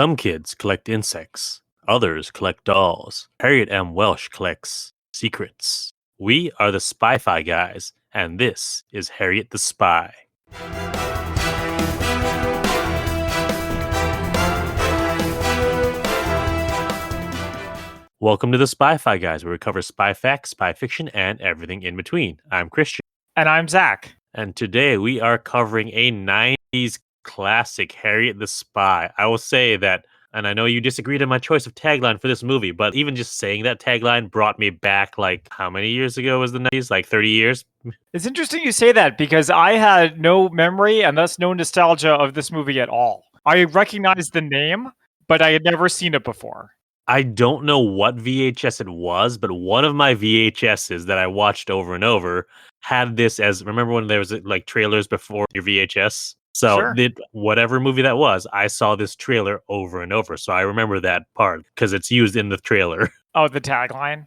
Some kids collect insects, others collect dolls. Harriet M. Welsh collects secrets. We are the Spy-Fi guys, and this is Harriet the Spy. Welcome to the Spy-Fi guys, where we cover spy facts, spy fiction, and everything in between. I'm Christian. And I'm Zach. And today we are covering a 90s classic, Harriet the Spy. I will say that, and I know you disagreed on my choice of tagline for this movie, but even just saying that tagline brought me back, like, how many years ago was the 90s? Like 30 years? It's interesting you say that because I had no memory and thus no nostalgia of this movie at all. I recognized the name, but I had never seen it before. I don't know what VHS it was, but one of my VHSs that I watched over and over had this as, remember when there was like trailers before your VHS? So Sure. Whatever movie that was, I saw this trailer over and over. So I remember that part because it's used in the trailer. Oh, the tagline?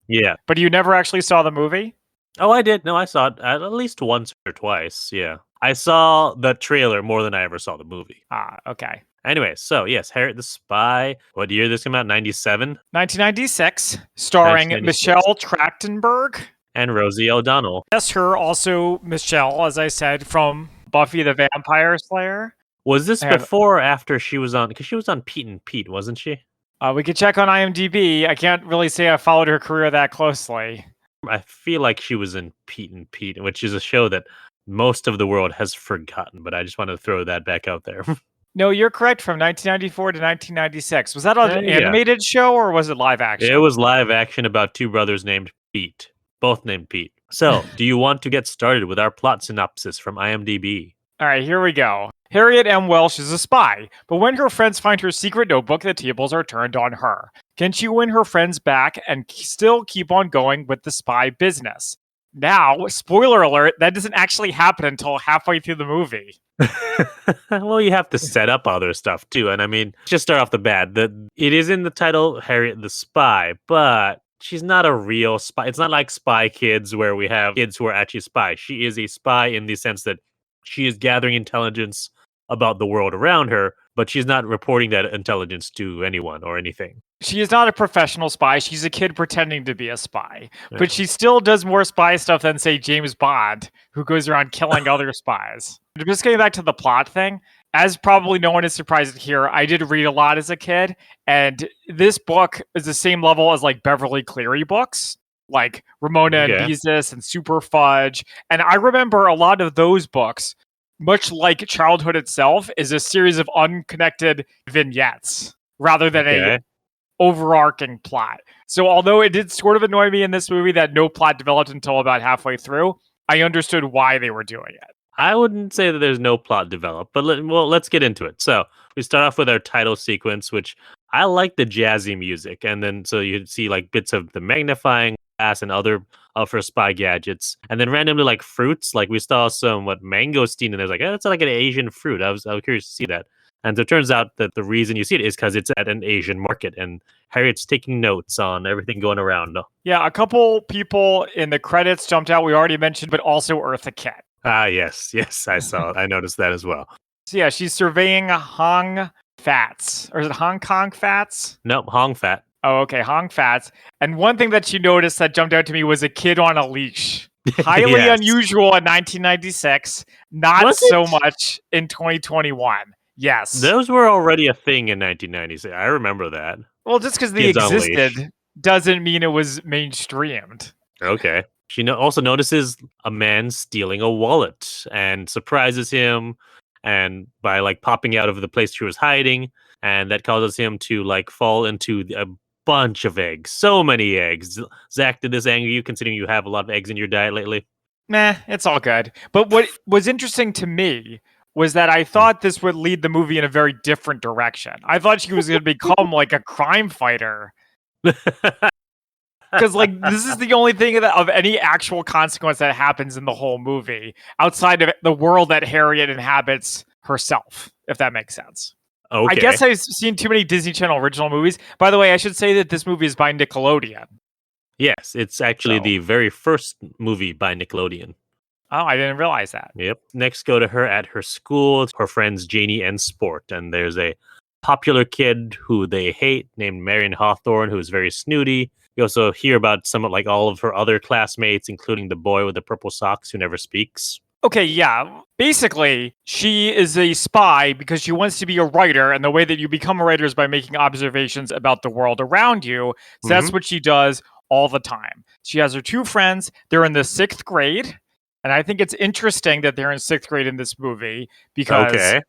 Yeah. But you never actually saw the movie? Oh, I did. No, I saw it at least once or twice. Yeah. I saw the trailer more than I ever saw the movie. Ah, okay. Anyway, so yes, Harriet the Spy. What year did this come out? 97? 1996, starring 1996. Michelle Trachtenberg. And Rosie O'Donnell. Yes, her also Michelle, as I said, from Buffy the Vampire Slayer. Was this before or after she was on? Because she was on Pete and Pete, wasn't she? We could check on IMDb. I can't really say I followed her career that closely. I feel like she was in Pete and Pete, which is a show that most of the world has forgotten, but I just wanted to throw that back out there. No, you're correct. From 1994 to 1996. Was that an animated show or was it live action? It was live action about two brothers named Pete. Both named Pete. So, do you want to get started with our plot synopsis from IMDb? All right, here we go. Harriet M. Welsh is a spy, but when her friends find her secret notebook, the tables are turned on her. Can she win her friends back and still keep on going with the spy business? Now, spoiler alert, that doesn't actually happen until halfway through the movie. Well, you have to set up other stuff too. And I mean, just start off the bat, it is in the title Harriet the Spy, but she's not a real spy. It's not like Spy Kids where we have kids who are actually spies. She is a spy in the sense that she is gathering intelligence about the world around her, but she's not reporting that intelligence to anyone or anything. She is not a professional spy. She's a kid pretending to be a spy. Yeah. But she still does more spy stuff than, say, James Bond, who goes around killing other spies. Just getting back to the plot thing, as probably no one is surprised here, I did read a lot as a kid, and this book is the same level as, like, Beverly Cleary books, like Ramona and Beezus and Super Fudge. And I remember a lot of those books, much like childhood itself, is a series of unconnected vignettes rather than a overarching plot. So although it did sort of annoy me in this movie that no plot developed until about halfway through, I understood why they were doing it. I wouldn't say that there's no plot developed, but let's get into it. So we start off with our title sequence, which I like the jazzy music. And then so you'd see like bits of the magnifying glass and other for spy gadgets. And then randomly like fruits, like we saw some mangosteen and there's like, that's like an Asian fruit. I was curious to see that. And so it turns out that the reason you see it is because it's at an Asian market and Harriet's taking notes on everything going around. Yeah, a couple people in the credits jumped out, we already mentioned, but also Eartha Kitt. Ah, yes, I saw it. I noticed that as well. So yeah, she's surveying Hong Fats. Or is it Hong Kong Fats? Nope, Hong Fat. Oh, okay, Hong Fats. And one thing that she noticed that jumped out to me was a kid on a leash. Highly unusual in 1996, not so much in 2021. Yes. Those were already a thing in 1996. I remember that. Well, just because they existed doesn't mean it was mainstreamed. Okay. She also notices a man stealing a wallet and surprises him and by like popping out of the place she was hiding. And that causes him to like fall into a bunch of eggs. So many eggs. Zach, did this anger you considering you have a lot of eggs in your diet lately? Nah, it's all good. But what was interesting to me was that I thought this would lead the movie in a very different direction. I thought she was going to become like a crime fighter. Because like this is the only thing of any actual consequence that happens in the whole movie outside of the world that Harriet inhabits herself, if that makes sense. Okay. I guess I've seen too many Disney Channel original movies. By the way, I should say that this movie is by Nickelodeon. Yes, it's actually the very first movie by Nickelodeon. Oh, I didn't realize that. Yep. Next, go to her at her school. Her friends Janie and Sport, and there's a popular kid who they hate named Marion Hawthorne, who is very snooty. You also hear about some of like all of her other classmates, including the boy with the purple socks who never speaks. Okay, yeah. Basically, she is a spy because she wants to be a writer, and the way that you become a writer is by making observations about the world around you. So Mm-hmm. that's what she does all the time. She has her two friends. They're in the 6th grade, and I think it's interesting that they're in 6th grade in this movie because Okay.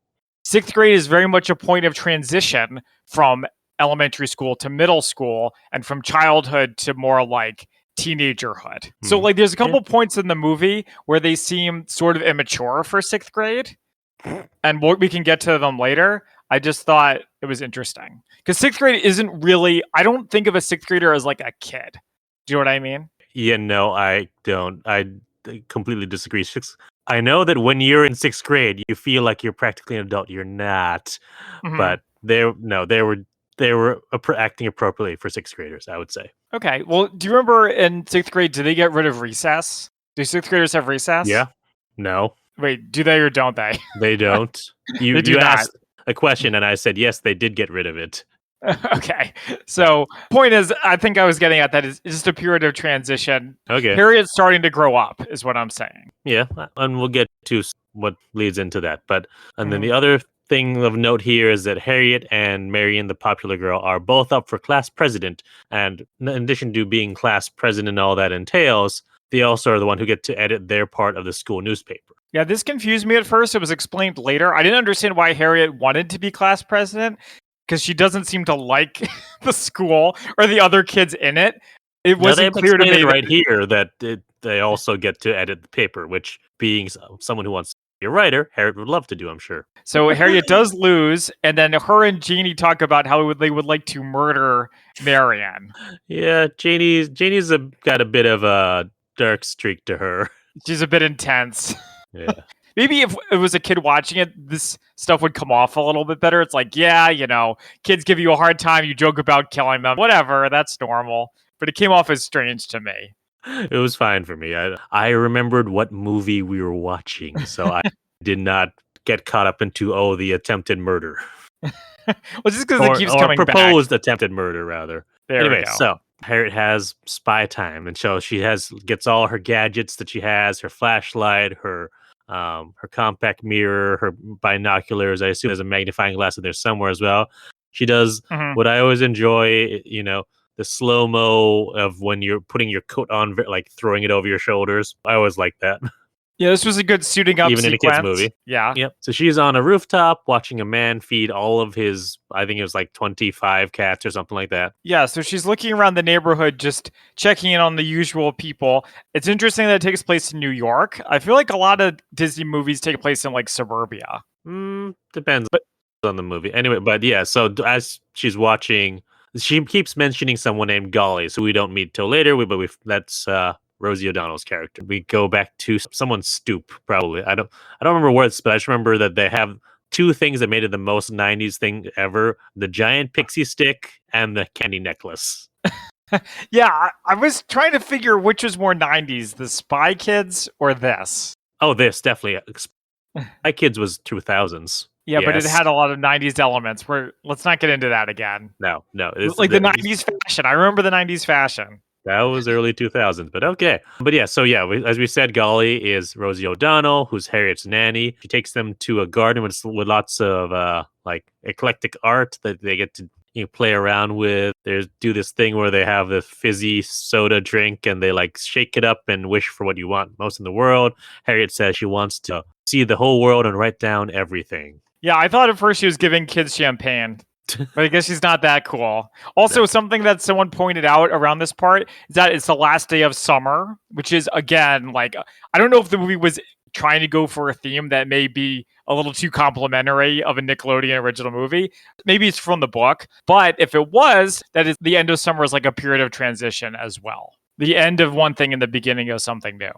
6th grade is very much a point of transition from elementary school to middle school and from childhood to more like teenagerhood. So Mhm. like there's a Yeah. couple points in the movie where they seem sort of immature for 6th grade, and we can get to them later. I just thought it was interesting because 6th grade isn't really, I don't think of a 6th grader as like a kid. Do you know what I mean? Yeah, no, I don't. Completely disagree. I know that when you're in 6th grade, you feel like you're practically an adult. You're not, Mhm. but they were acting appropriately for 6th graders, I would say. Okay. Well, do you remember in 6th grade, did they get rid of recess? Do 6th graders have recess? Yeah, no, Wait, do they or don't they? they don't. You They do you not. asked a question, and I said yes, they did get rid of it. Okay. Yeah. So, point is, I think I was getting at that is just a period of transition. Okay. Harriet's starting to grow up, is what I'm saying. Yeah, and we'll get to what leads into that. And then Mhm. the other thing of note here is that Harriet and Marion, the popular girl, are both up for class president. And in addition to being class president and all that entails, they also are the one who get to edit their part of the school newspaper. Yeah, this confused me at first. It was explained later. I didn't understand why Harriet wanted to be class president because she doesn't seem to like the school or the other kids in it. It Now wasn't they've clear to explained me it that. right here that they also get to edit the paper, which being someone who wants to be a writer, Harriet would love to do, I'm sure. So Harriet does lose, and then her and Jeannie talk about how they would like to murder Marianne. Yeah, Janie's got a bit of a dark streak to her. She's a bit intense. Yeah. Maybe if it was a kid watching it, this stuff would come off a little bit better. It's like, yeah, kids give you a hard time, you joke about killing them, whatever, that's normal. But it came off as strange to me. It was fine for me. I remembered what movie we were watching, so I did not get caught up into the attempted murder Well, just because it or keeps coming back. proposed attempted murder rather. There we Anyway, go. so Harriet has spy time, and so she gets all her gadgets that she has: her flashlight, her compact mirror, her binoculars. I assume there's a magnifying glass in there somewhere as well. She does Mhm. what I always enjoy, the slow mo of when you're putting your coat on, like throwing it over your shoulders. I always like that, Yeah, this was a good suiting up even in a kids sequence. movie. Yeah. Yep. So she's on a rooftop watching a man feed all of his, I think it was like 25 cats or something like that. Yeah, so she's looking around the neighborhood, just checking in on the usual people. It's interesting that it takes place in New York. I feel like a lot of Disney movies take place in like suburbia. Depends on the movie. Anyway, but yeah, so as she's watching, she keeps mentioning someone named Golly, so we don't meet till later. That's Rosie O'Donnell's character. We go back to someone's stoop, probably. I don't remember what it's, but I just remember that they have two things that made it the most 90s thing ever: the giant pixie stick and the candy necklace. Yeah, I was trying to figure which was more 90s, the Spy Kids or this. Oh, this definitely. My kids was 2000s. Yeah, but it Yes. had a lot of 90s elements. Let's not get into that again. No. Like the 90s fashion. I remember the 90s fashion. That was early 2000s, but okay. But yeah, so yeah, as we said, Golly is Rosie O'Donnell, who's Harriet's nanny. She takes them to a garden with lots of like eclectic art that they get to play around with. They do this thing where they have the fizzy soda drink and they like shake it up and wish for what you want most in the world. Harriet says she wants to see the whole world and write down everything. Yeah, I thought at first she was giving kids champagne. But I guess she's not that cool. Also, No. something that someone pointed out around this part is that it's the last day of summer, which is, again, like, I don't know if the movie was trying to go for a theme that may be a little too complimentary of a Nickelodeon original movie. Maybe it's from the book, but if it was, that is the end of summer is like a period of transition as well. The end of one thing and the beginning of something new.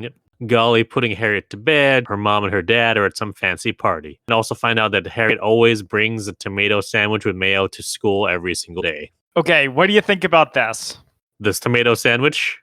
Yep. Golly putting Harriet to bed. Her mom and her dad are at some fancy party. And also find out that Harriet always brings a tomato sandwich with mayo to school every single day. Okay, what do you think about this? This tomato sandwich?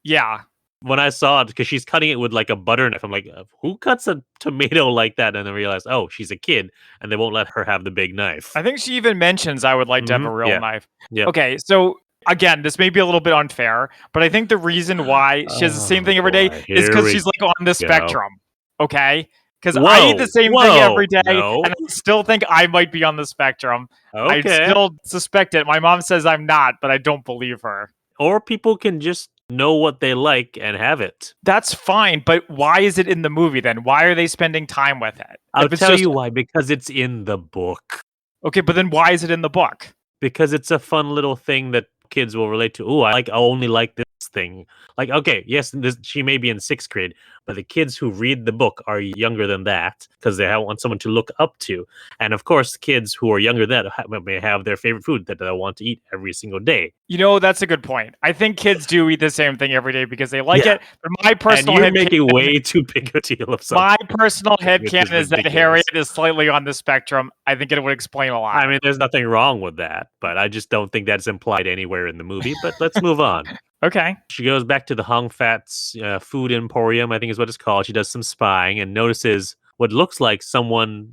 Yeah. when I saw it, because she's cutting it with like a butter knife, I'm like, who cuts a tomato like that? And then I realized, oh, she's a kid, and they won't let her have the big knife. I think she even mentions I would like to have a real Yeah. knife. Yep. Okay, so again, this may be a little bit unfair, but I think the reason why she has the same Oh thing every day boy, is here because we she's like on the go. spectrum. Okay? Because I eat the Whoa, same thing whoa, every day, no. and I still think I might be on the spectrum. I Okay. still suspect it. My mom says I'm not, but I don't believe her. Or people can just know what they like and have it. That's fine, but why is it in the movie then? Why are they spending time with it? I'll If it's tell just you why, because it's in the book. okay, but then why is it in the book? Because it's a fun little thing that kids will relate to. Oh, I only like this thing. Like, okay, yes, she may be in 6th grade, but the kids who read the book are younger than that because they want someone to look up to. And of course, kids who are younger than that may have their favorite food that they want to eat every single day. You know, that's a good point. I think kids do eat the same thing every day because they like Yeah. it. But my And personal you're head making way too big a deal of something, my personal which is headcanon is that ridiculous. Harriet is slightly on the spectrum. I think it would explain a lot. I mean, there's nothing wrong with that, but I just don't think that's implied anywhere in the movie. But let's move on. Okay. She goes back to the Hong Fat's food emporium, I think is what it's called. She does some spying and notices what looks like someone,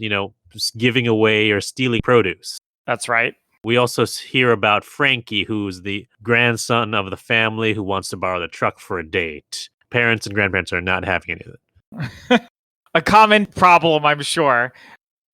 just giving away or stealing produce. That's right. We also hear about Frankie, who's the grandson of the family who wants to borrow the truck for a date. Parents and grandparents are not having any of it. A common problem, I'm sure.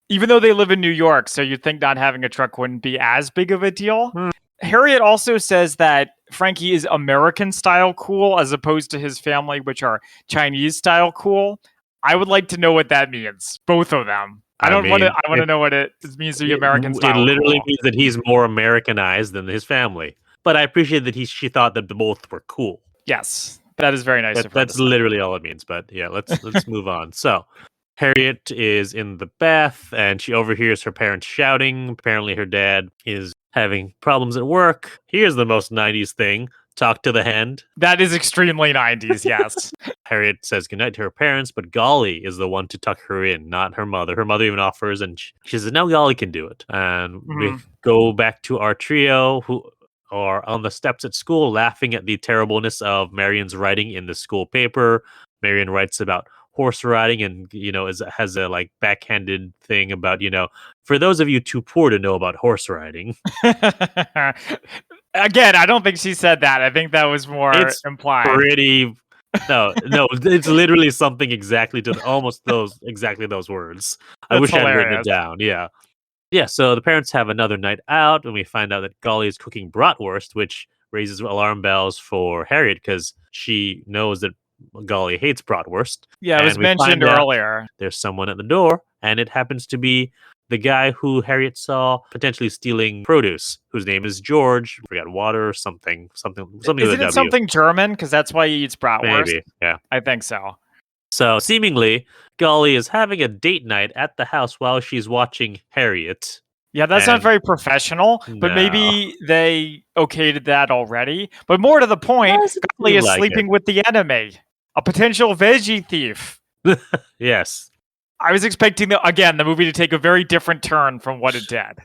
Even though they live in New York, so you'd think not having a truck wouldn't be as big of a deal. Harriet also says that Frankie is American style cool as opposed to his family, which are Chinese style cool. I would like to know what that means. Both of them. I want to know what it means to be American style. It literally cool. means that he's more Americanized than his family. But I appreciate that she thought that both were cool. Yes, that is very nice of her. That's literally all it means. But yeah, let's move on. So Harriet is in the bath and she overhears her parents shouting. Apparently, her dad is having problems at work. Here's the most 90s thing: talk to the hand. That is extremely 90s, yes. Harriet says goodnight to her parents, but Golly is the one to tuck her in, not her mother. Her mother even offers, and she says, no, Golly can do it. And we go back to our trio, who are on the steps at school laughing at the terribleness of Marion's writing in the school paper. Marion writes about horse riding and, has a like backhanded thing about, for those of you too poor to know about horse riding. Again, I don't think she said that. I think that was more implied. No, it's literally something exactly to exactly those words. I wish I'd written it down. Yeah. Yeah, so the parents have another night out, and we find out that Golly is cooking bratwurst, which raises alarm bells for Harriet because she knows that Golly hates bratwurst. Yeah, it was mentioned earlier. There's someone at the door, and it happens to be the guy who Harriet saw potentially stealing produce, whose name is George. I forgot water or something. Isn't it something German? Because that's why he eats bratwurst. Maybe, yeah. I think so. So, seemingly, Golly is having a date night at the house while she's watching Harriet. Yeah, that's not very professional, but maybe they okayed that already. But more to the point, Golly is sleeping with the enemy, a potential veggie thief. Yes. I was expecting, the movie to take a very different turn from what it did.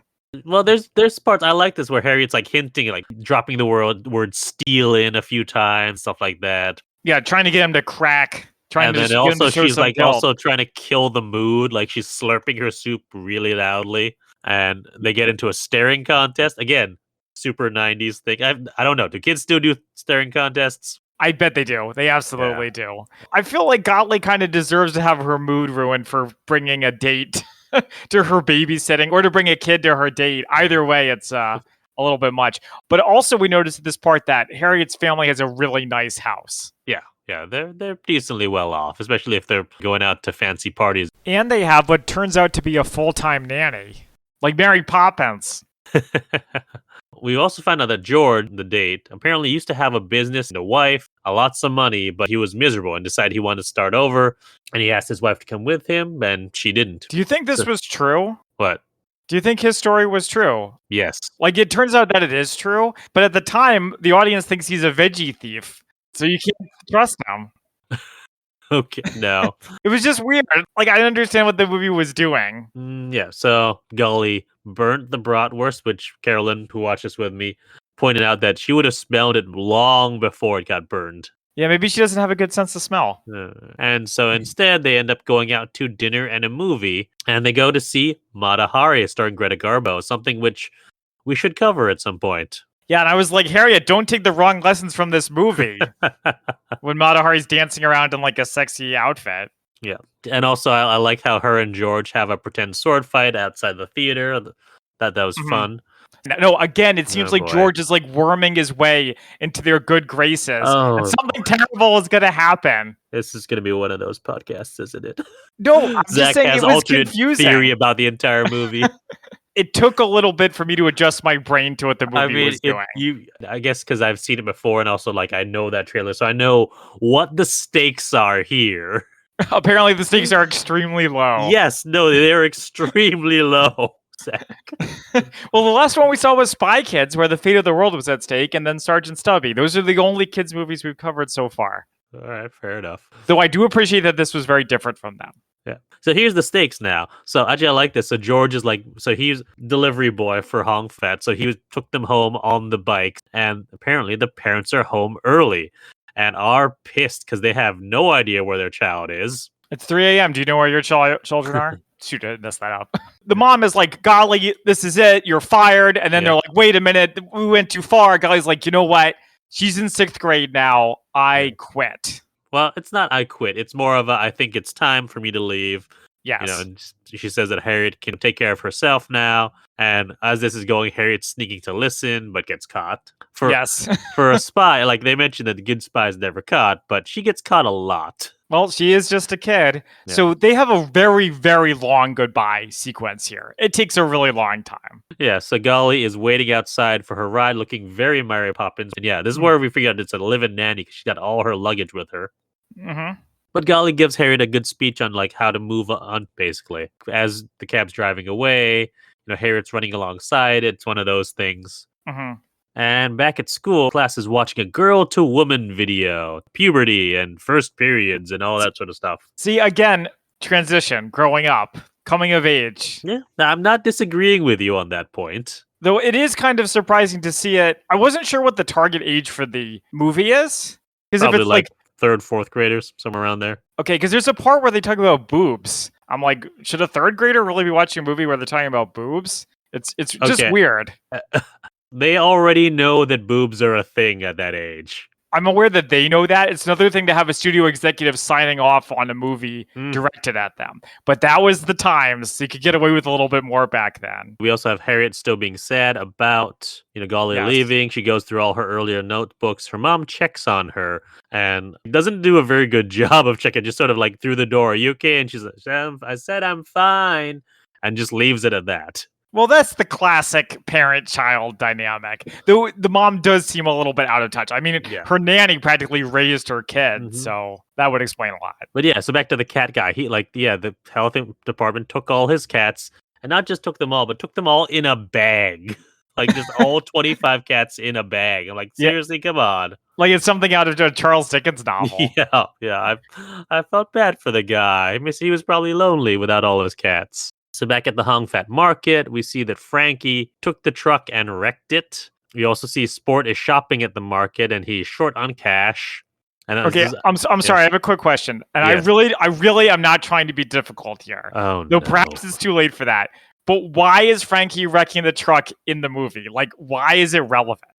Well, there's parts I like this where Harriet's like hinting, like dropping the word steal in a few times, stuff like that. Yeah, trying to get him to crack. And then also she's like also trying to kill the mood, like she's slurping her soup really loudly, and they get into a staring contest again. Super 90s thing. I don't know. Do kids still do staring contests? I bet they do. They absolutely do. I feel like Gottlieb kind of deserves to have her mood ruined for bringing a date to her babysitting or to bring a kid to her date. Either way, it's a little bit much. But also, we noticed at this part that Harriet's family has a really nice house. Yeah, they're decently well off, especially if they're going out to fancy parties. And they have what turns out to be a full-time nanny, like Mary Poppins. We also found out that George, the date, apparently used to have a business and a wife, lots of money, but he was miserable and decided he wanted to start over. And he asked his wife to come with him, and she didn't. Do you think this was true? What? Do you think his story was true? Yes. Like, it turns out that it is true, but at the time, the audience thinks he's a veggie thief. So you can't trust him. Okay, no. It was just weird. Like, I understand what the movie was doing. Yeah, so Gully burnt the bratwurst, which Carolyn, who watched this with me, pointed out that she would have smelled it long before it got burned. Yeah, maybe she doesn't have a good sense of smell. And so instead, they end up going out to dinner and a movie, and they go to see Mata Hari starring Greta Garbo, something which we should cover at some point. Yeah, and I was like, Harriet, don't take the wrong lessons from this movie. When Mata Hari's dancing around in like a sexy outfit. Yeah. And also, I like how her and George have a pretend sword fight outside the theater. That was fun. No, again, it seems Oh, like boy. George is like worming his way into their good graces. Oh. And something terrible is going to happen. This is going to be one of those podcasts, isn't it? No, I'm Zach just saying has it was alternate confusing. theory about the entire movie. It took a little bit for me to adjust my brain to what the movie was doing. I guess because I've seen it before, and also like I know that trailer, so I know what the stakes are here. Apparently, the stakes are extremely low. Yes, no, they're extremely low. Zach. Well, the last one we saw was Spy Kids, where the fate of the world was at stake, and then Sergeant Stubby. Those are the only kids' movies we've covered so far. All right, fair enough. Though I do appreciate that this was very different from them. Yeah. So here's the stakes now. So actually, I like this. So George is like, so he's delivery boy for Hong Fat. So took them home on the bike, and apparently the parents are home early and are pissed because they have no idea where their child is. It's 3 a.m. Do you know where your children are? Shoot, I messed that up. The mom is like, golly, this is it. You're fired. And then they're like, wait a minute. We went too far. Golly's like, you know what? She's in 6th grade now. I quit. Well, it's not I quit. It's more of a I think it's time for me to leave. Yes. You know, and she says that Harriet can take care of herself now. And as this is going, Harriet's sneaking to listen, but gets caught. Yes. For a spy, like they mentioned that the good spy is never caught, but she gets caught a lot. Well, she is just a kid. Yeah. So they have a very, very long goodbye sequence here. It takes a really long time. Yeah, so Golly is waiting outside for her ride, looking very Mary Poppins. And yeah, this is where we figure out it's a live-in nanny because she got all her luggage with her. Mm-hmm. But Golly gives Harriet a good speech on like how to move on, basically. As the cab's driving away, Harriet's running alongside. It's one of those things. Mm-hmm. And back at school, class is watching a girl-to-woman video, puberty and first periods and all that sort of stuff. See, again, transition, growing up, coming of age. Yeah, I'm not disagreeing with you on that point. Though it is kind of surprising to see it. I wasn't sure what the target age for the movie is. Because if it's like 3rd, 4th graders, somewhere around there. Okay, because there's a part where they talk about boobs. I'm like, should a 3rd grader really be watching a movie where they're talking about boobs? It's just weird. They already know that boobs are a thing at that age. I'm aware that they know that. It's another thing to have a studio executive signing off on a movie directed at them. But that was the times. So you could get away with a little bit more back then. We also have Harriet still being sad about, Golly leaving. She goes through all her earlier notebooks. Her mom checks on her and doesn't do a very good job of checking, just sort of like through the door. Are you okay? And she's like, I said I'm fine. And just leaves it at that. Well, that's the classic parent-child dynamic. Though the mom does seem a little bit out of touch. I mean, her nanny practically raised her kid, so that would explain a lot. But yeah, so back to the cat guy. The health department took all his cats, and not just took them all, but took them all in a bag. Like just all 25 cats in a bag. I'm like, seriously, come on. Like it's something out of a Charles Dickens novel. Yeah. I felt bad for the guy. He was probably lonely without all his cats. So back at the Hong Fat Market, we see that Frankie took the truck and wrecked it. We also see Sport is shopping at the market and he's short on cash. And I'm sorry, I have a quick question. And I really am not trying to be difficult here. Oh, no. Perhaps it's too late for that. But why is Frankie wrecking the truck in the movie? Like, why is it relevant?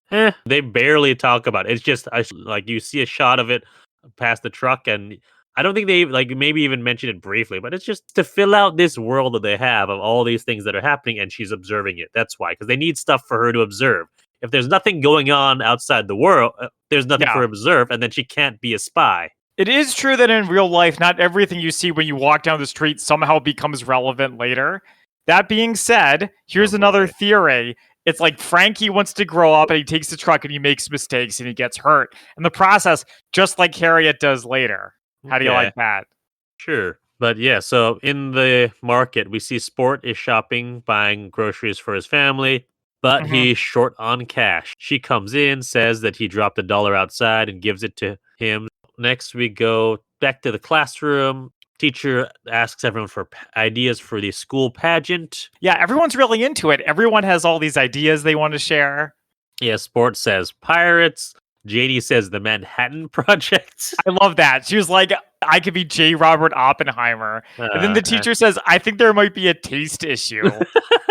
They barely talk about it. It's just like you see a shot of it past the truck and I don't think they maybe even mention it briefly, but it's just to fill out this world that they have of all these things that are happening, and she's observing it. That's why, because they need stuff for her to observe. If there's nothing going on outside the world, there's nothing for her to observe, and then she can't be a spy. It is true that in real life, not everything you see when you walk down the street somehow becomes relevant later. That being said, here's another theory. It's like Frankie wants to grow up, and he takes the truck, and he makes mistakes, and he gets hurt in the process, just like Harriet does later. How do you like that? Sure. But yeah, so in the market, we see Sport is shopping, buying groceries for his family, but he's short on cash. She comes in, says that he dropped $1 outside and gives it to him. Next, we go back to the classroom. Teacher asks everyone for ideas for the school pageant. Yeah, everyone's really into it. Everyone has all these ideas they want to share. Yeah, Sport says pirates. JD says the Manhattan Project. I love that. She was like, I could be J. Robert Oppenheimer. And then the teacher says, I think there might be a taste issue,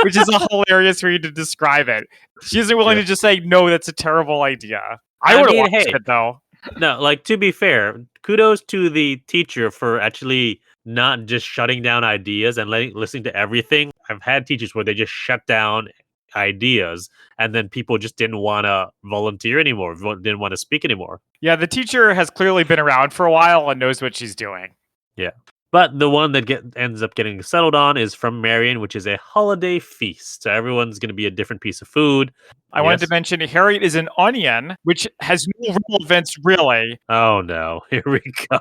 which is a hilarious way to describe it. She isn't willing to just say, no, that's a terrible idea. I would have watched it, though. No, like, to be fair, kudos to the teacher for actually not just shutting down ideas and listening to everything. I've had teachers where they just shut down ideas and then people just didn't want to volunteer anymore, didn't want to speak anymore. Yeah, the teacher has clearly been around for a while and knows what she's doing. Yeah. But the one that ends up getting settled on is from Marion, which is a holiday feast. So everyone's going to be a different piece of food. I wanted to mention Harriet is an onion, which has no relevance, really. Oh, no. Here we go.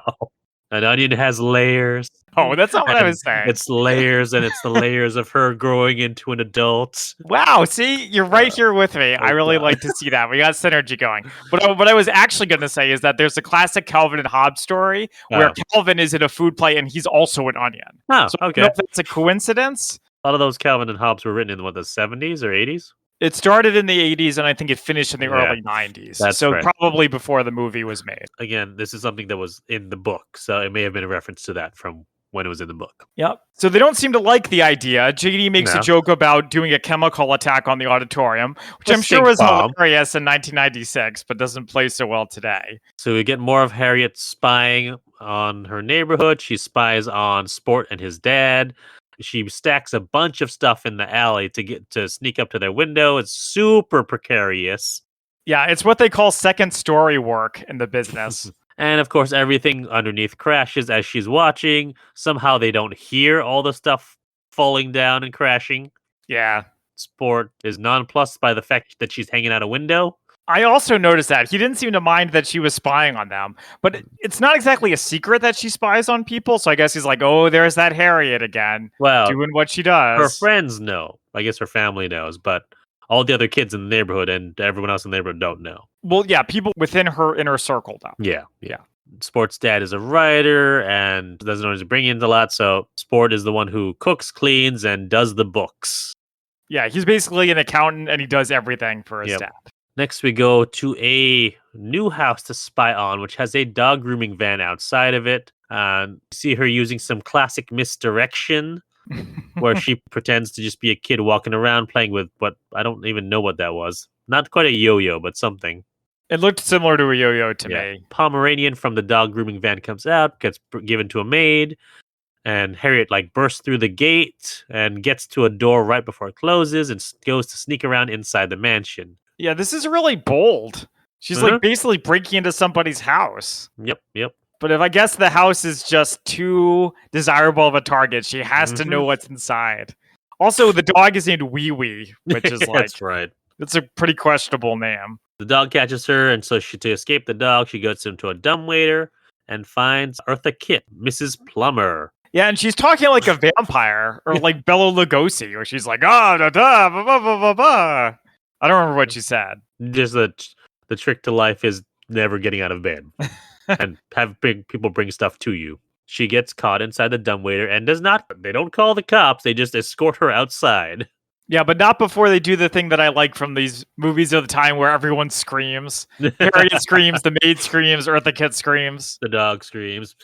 An onion has layers. Oh, that's not what I was saying. It's layers, and it's the layers of her growing into an adult. Wow, see? You're right here with me. I really like to see that. We got synergy going. But what I was actually going to say is that there's a classic Calvin and Hobbes story where Calvin is in a food play and he's also an onion. Oh, so okay. I don't know if that's a coincidence. A lot of those Calvin and Hobbes were written in, the 70s or 80s? It started in the 80s, and I think it finished in the early 90s. That's right. Probably before the movie was made. Again, this is something that was in the book, so it may have been a reference to that from when it was in the book. Yep. So they don't seem to like the idea. JD makes a joke about doing a chemical attack on the auditorium, which I'm sure was hilarious in 1996, but doesn't play so well today. So we get more of Harriet spying on her neighborhood. She spies on Sport and his dad. She stacks a bunch of stuff in the alley to sneak up to their window. It's super precarious. Yeah, it's what they call second story work in the business. And of course, everything underneath crashes as she's watching. Somehow they don't hear all the stuff falling down and crashing. Yeah. Sport is nonplussed by the fact that she's hanging out a window. I also noticed that. He didn't seem to mind that she was spying on them. But it's not exactly a secret that she spies on people, so I guess he's like, oh, there's that Harriet again, doing what she does. Her friends know. I guess her family knows, but all the other kids in the neighborhood and everyone else in the neighborhood don't know. Well, yeah, people within her inner circle know. Yeah. Sport's dad is a writer and doesn't always bring in a lot, so Sport is the one who cooks, cleans, and does the books. Yeah, he's basically an accountant, and he does everything for his dad. Next, we go to a new house to spy on, which has a dog grooming van outside of it. See her using some classic misdirection, where she pretends to just be a kid walking around playing with what I don't even know what that was. Not quite a yo-yo, but something. It looked similar to a yo-yo to me. Pomeranian from the dog grooming van comes out, gets given to a maid, and Harriet bursts through the gate and gets to a door right before it closes and goes to sneak around inside the mansion. Yeah, this is really bold. She's basically breaking into somebody's house. Yep. But if I guess the house is just too desirable of a target, she has to know what's inside. Also, the dog is named Wee Wee, which is that's right. It's a pretty questionable name. The dog catches her, and so to escape the dog, she goes into a dumbwaiter and finds Eartha Kitt, Mrs. Plummer. Yeah, and she's talking like a vampire, or like Bela Lugosi, where she's like, da da da, ba ba ba ba ba. I don't remember what she said. Just the trick to life is never getting out of bed and have people bring stuff to you. She gets caught inside the dumbwaiter and they don't call the cops. They just escort her outside. Yeah, but not before they do the thing that I like from these movies of the time where everyone screams. Harriet screams, the maid screams, Eartha Kitt screams. The dog screams.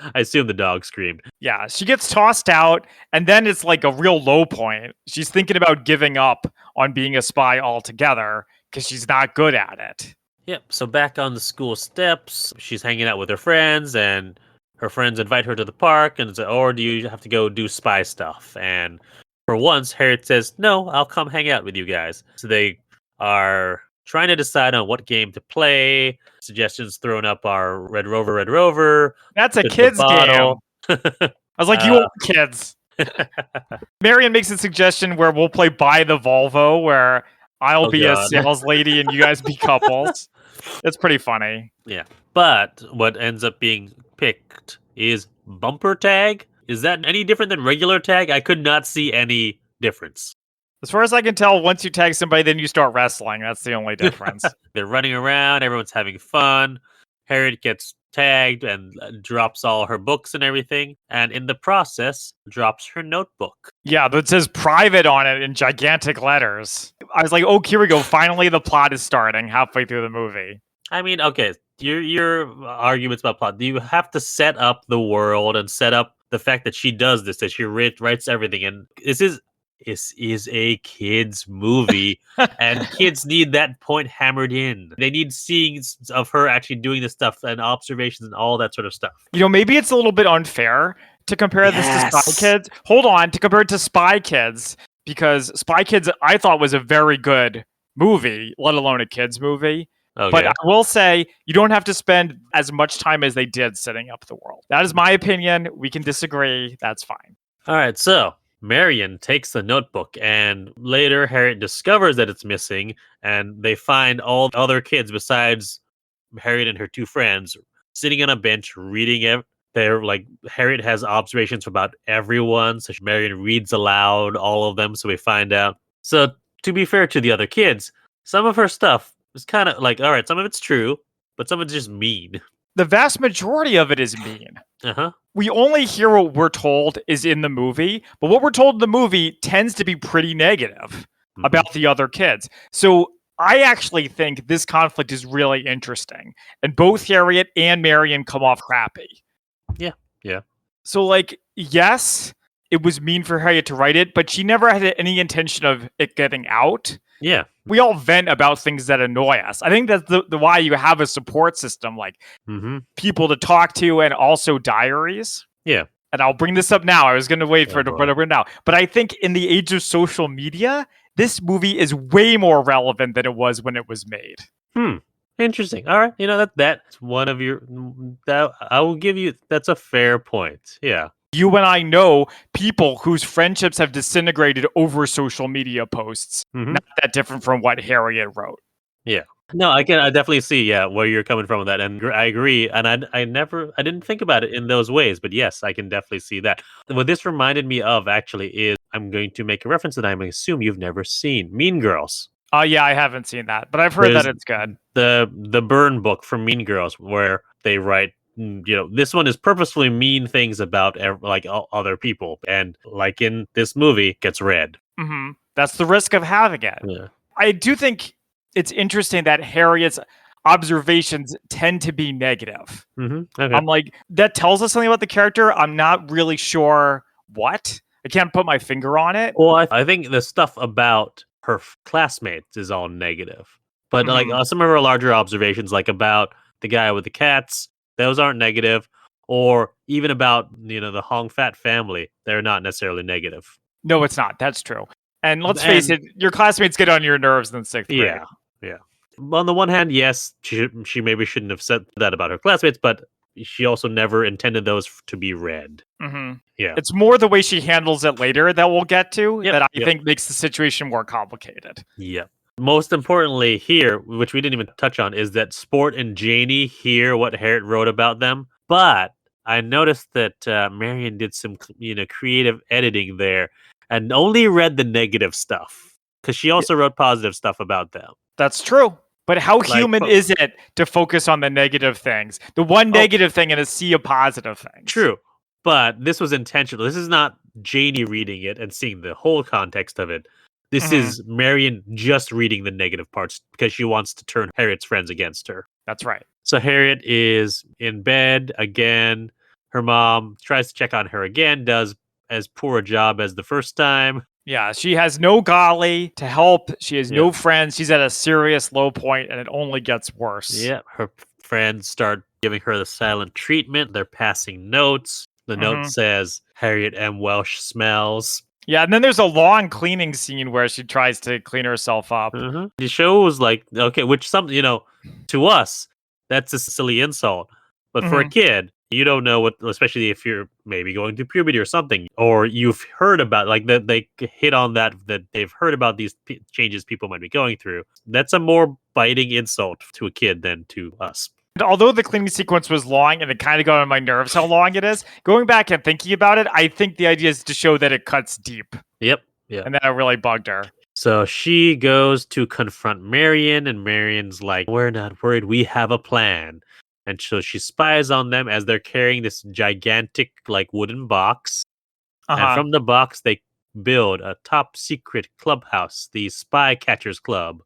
I assume the dog screamed. Yeah, she gets tossed out, and then it's like a real low point. She's thinking about giving up on being a spy altogether because she's not good at it. Yep, so back on the school steps, she's hanging out with her friends, and her friends invite her to the park, and say, or do you have to go do spy stuff? And for once, Harriet says, no, I'll come hang out with you guys. So they are trying to decide on what game to play. Suggestions thrown up are Red Rover. That's a kid's game. I was like, you want kids. Marion makes a suggestion where we'll play Buy the Volvo, where I'll be a sales lady and you guys be couples. It's pretty funny. Yeah. But what ends up being picked is bumper tag. Is that any different than regular tag? I could not see any difference. As far as I can tell, once you tag somebody, then you start wrestling. That's the only difference. They're running around. Everyone's having fun. Harriet gets tagged and drops all her books and everything. And in the process, drops her notebook. Yeah, that says private on it in gigantic letters. I was like, oh, here we go. Finally, the plot is starting halfway through the movie. I mean, okay, your arguments about plot. Do you have to set up the world and set up the fact that she does this, that she writes everything, and this is a kids movie, and kids need that point hammered in. They need scenes of her actually doing this stuff and observations and all that sort of stuff. Maybe it's a little bit unfair to compare this to Spy Yes. Kids. Hold on, to compare it to Spy Kids, because Spy Kids I thought was a very good movie, let alone a kids movie. But Okay. I will say you don't have to spend as much time as they did setting up the world. That is my opinion. We can disagree. That's fine. All right, so Marion takes the notebook, and later Harriet discovers that it's missing, and they find all the other kids besides Harriet and her two friends sitting on a bench reading it. They're like Harriet has observations about everyone, so Marion reads aloud all of them. So we find out. So to be fair to the other kids, some of her stuff is kind of like, all right, some of it's true, but some of it's just mean. The vast majority of it is mean. Uh huh. We only hear what we're told is in the movie, but what we're told in the movie tends to be pretty negative about the other kids. So I actually think this conflict is really interesting, and both Harriet and Marion come off crappy. Yeah. Yeah. So, like, yes, it was mean for Harriet to write it, but she never had any intention of it getting out. Yeah. We all vent about things that annoy us. I think that's the why you have a support system, like people to talk to, and also diaries. Yeah. And I'll bring this up now. I was going to wait for it to boy. bring it now. But I think in the age of social media, this movie is way more relevant than it was when it was made. Interesting. All right. That's one of your that I will give you. That's a fair point. Yeah. You and I know people whose friendships have disintegrated over social media posts. Not that different from what Harriet wrote. Yeah. No, I definitely see, where you're coming from with that, and I agree. And I didn't think about it in those ways, but yes, I can definitely see that. What this reminded me of actually is I'm going to make a reference that I assume you've never seen, Mean Girls. Yeah, I haven't seen that, but I've heard that it's good. The burn book from Mean Girls, where they write, this one is purposefully mean things about other people, and like in this movie, gets read. That's the risk of having it. Yeah. I do think it's interesting that Harriet's observations tend to be negative. Okay. I'm like, that tells us something about the character. I'm not really sure what. I can't put my finger on it. Well, I think the stuff about her classmates is all negative, but some of her larger observations, like about the guy with the cats, those aren't negative, or even about the Hong Fat family, they're not necessarily negative. No, it's not. That's true. And let's face it, your classmates get on your nerves in 6th grade. Yeah. On the one hand, yes, she maybe shouldn't have said that about her classmates, but she also never intended those to be read. Yeah. It's more the way she handles it later that we'll get to that I think makes the situation more complicated. Yeah. Most importantly here, which we didn't even touch on, is that Sport and Janie hear what Harriet wrote about them. But I noticed that Marion did some creative editing there and only read the negative stuff, because she also wrote positive stuff about them. That's true. But how human is it to focus on the negative things? The one negative thing and a sea of positive things. True. But this was intentional. This is not Janie reading it and seeing the whole context of it. This is Marion just reading the negative parts because she wants to turn Harriet's friends against her. That's right. So Harriet is in bed again. Her mom tries to check on her again, does as poor a job as the first time. Yeah, she has no golly to help. She has no friends. She's at a serious low point, and it only gets worse. Yeah, her friends start giving her the silent treatment. They're passing notes. The note says, Harriet M. Welsh smells. Yeah, and then there's a long cleaning scene where she tries to clean herself up. The show was like, okay, which to us, that's a silly insult. But for a kid, you don't know what, especially if you're maybe going through puberty or something, or you've heard about, like, that they hit on that they've heard about these changes people might be going through. That's a more biting insult to a kid than to us. Although the cleaning sequence was long and it kind of got on my nerves how long it is, going back and thinking about it, I think the idea is to show that it cuts deep. Yep. Yeah. And that really bugged her. So she goes to confront Marion, and Marion's like, we're not worried, we have a plan. And so she spies on them as they're carrying this gigantic, wooden box. And from the box, they build a top secret clubhouse, the Spy Catchers Club.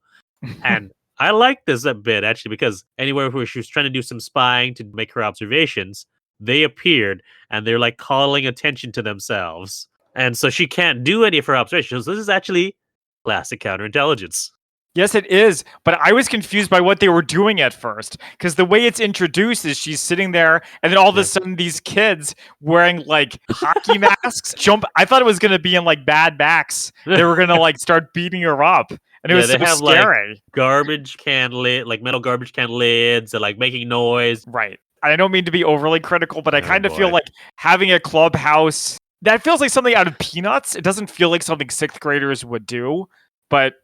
And I like this a bit actually because anywhere where she was trying to do some spying to make her observations, they appeared and they're like calling attention to themselves. And so she can't do any of her observations. This is actually classic counterintelligence. Yes, it is. But I was confused by what they were doing at first. Because the way it's introduced is she's sitting there, and then all of a sudden these kids wearing like hockey masks jump. I thought it was going to be in like Mad Max. They were going to like start beating her up. And it was they so have scary. like garbage can lid, like metal garbage can lids, and like making noise. Right. I don't mean to be overly critical, but I kind of feel like having a clubhouse that feels like something out of Peanuts. It doesn't feel like something sixth graders would do. But,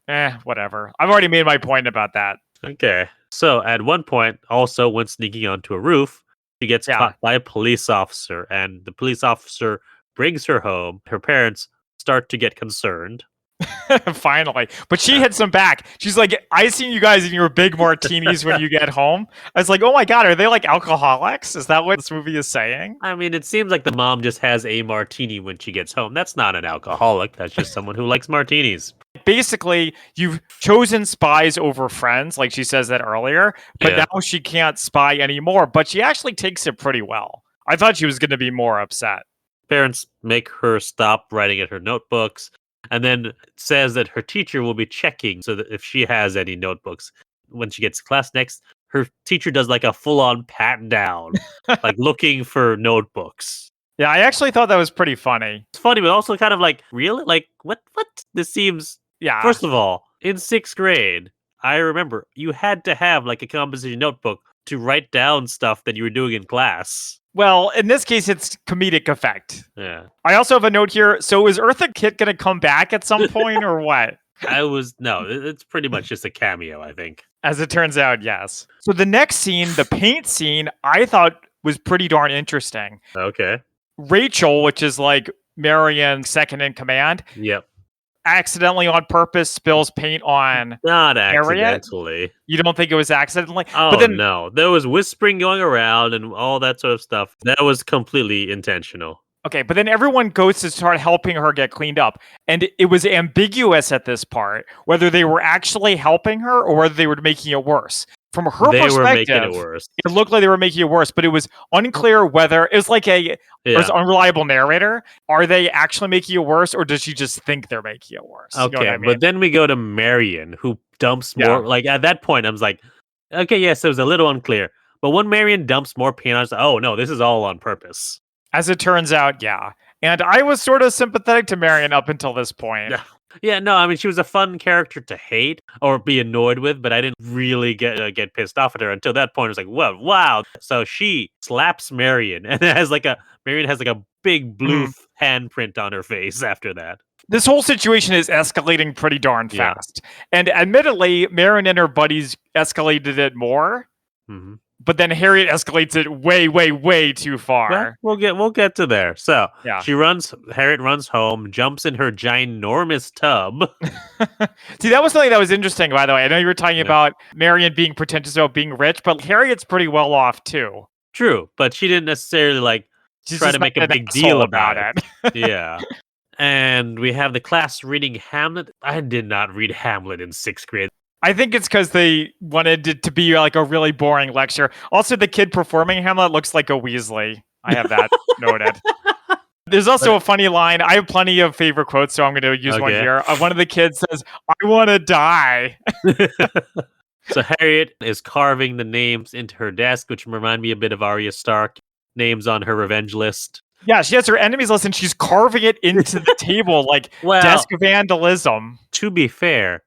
whatever. I've already made my point about that. Okay. So, at one point, also when sneaking onto a roof, she gets caught by a police officer, and the police officer brings her home. Her parents start to get concerned. Finally. But she hits him back. She's like, I seen you guys in your big martinis when you get home. I was like, oh my God, are they like alcoholics? Is that what this movie is saying? I mean, it seems like the mom just has a martini when she gets home. That's not an alcoholic. That's just someone who likes martinis. Basically, you've chosen spies over friends, like she says that earlier, but now she can't spy anymore. But she actually takes it pretty well. I thought she was going to be more upset. Parents make her stop writing in her notebooks, and then says that her teacher will be checking so that if she has any notebooks. When she gets to class next, her teacher does like a full-on pat down, like looking for notebooks. Yeah, I actually thought that was pretty funny. It's funny, but also kind of like, really? Like, what? This seems... Yeah. First of all, in 6th grade, I remember you had to have like a composition notebook to write down stuff that you were doing in class. Well, in this case, it's comedic effect. Yeah. I also have a note here. So is Eartha Kitt going to come back at some point or what? No, it's pretty much just a cameo, I think. As it turns out, yes. So the next scene, the paint scene, I thought was pretty darn interesting. Okay. Rachel, which is like Marian's second in command. Yep. Accidentally on purpose spills paint on Not Harriet. accidentally. You don't think it was accidentally? Oh, but then, no. There was whispering going around and all that sort of stuff. That was completely intentional. Okay, but then everyone goes to start helping her get cleaned up. And it was ambiguous at this part whether they were actually helping her or whether they were making it worse. From her perspective, were making it worse. It looked like they were making it worse, but it was unclear whether it was like a unreliable narrator. Are they actually making it worse, or does she just think they're making it worse? Okay, you know what I mean? But then we go to Marion, who dumps more. Like at that point, I was like, okay, yes, it was a little unclear. But when Marion dumps more paint, I was like, oh no, this is all on purpose. As it turns out, yeah. And I was sort of sympathetic to Marion up until this point. Yeah, no, I mean, she was a fun character to hate or be annoyed with, but I didn't really get pissed off at her until that point. It was like, whoa, wow. So she slaps Marion, and Marion has like a big blue handprint on her face after that. This whole situation is escalating pretty darn fast. And admittedly, Marion and her buddies escalated it more. Mm-hmm. But then Harriet escalates it way, way, way too far. Well, we'll get to there. So Harriet runs home, jumps in her ginormous tub. See, that was something that was interesting, by the way. I know you were talking about Marion being pretentious about being rich, but Harriet's pretty well off too. True, but she didn't necessarily try to make a big deal about it. Yeah. And we have the class reading Hamlet. I did not read Hamlet in 6th grade. I think it's because they wanted it to be like a really boring lecture. Also, the kid performing Hamlet looks like a Weasley. I have that noted. There's also a funny line. I have plenty of favorite quotes, so I'm going to use one here. One of the kids says, "I want to die." So Harriet is carving the names into her desk, which remind me a bit of Arya Stark. Names on her revenge list. Yeah, she has her enemies list, and she's carving it into the table like desk vandalism. To be fair,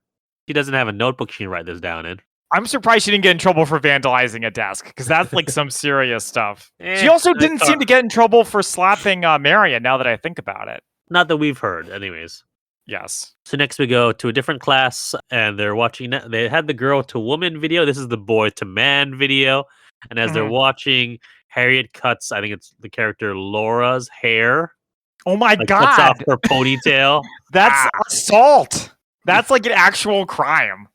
she doesn't have a notebook she can write this down in. I'm surprised she didn't get in trouble for vandalizing a desk, because that's like some serious stuff. She also didn't seem to get in trouble for slapping Marion, now that I think about it. Not that we've heard, anyways. Yes. So next we go to a different class, and they're watching... They had the girl to woman video. This is the boy to man video. And as they're watching, Harriet cuts, I think it's the character Laura's hair. Oh my God. Cuts off her ponytail. That's assault. That's like an actual crime.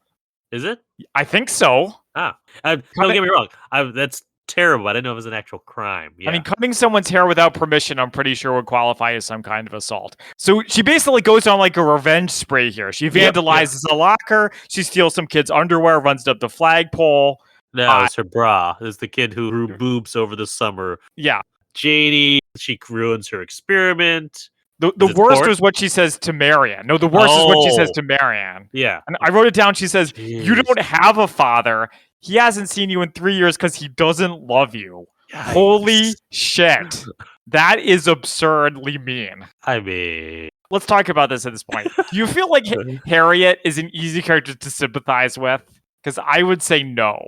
Is it? I think so. Don't get me wrong. That's terrible. I didn't know it was an actual crime. Yeah. I mean, cutting someone's hair without permission, I'm pretty sure would qualify as some kind of assault. So she basically goes on like a revenge spree here. She vandalizes a locker. She steals some kid's underwear, runs up the flagpole. No, it's her bra. It's the kid who grew boobs over the summer. Yeah. Janie, she ruins her experiment. The worst was what she says to Marianne. No, the worst is what she says to Marianne. Yeah. And I wrote it down. She says, you don't have a father. He hasn't seen you in 3 years because he doesn't love you. Yikes. Holy shit. That is absurdly mean. I mean... Let's talk about this at this point. Do you feel like Harriet is an easy character to sympathize with? Because I would say no.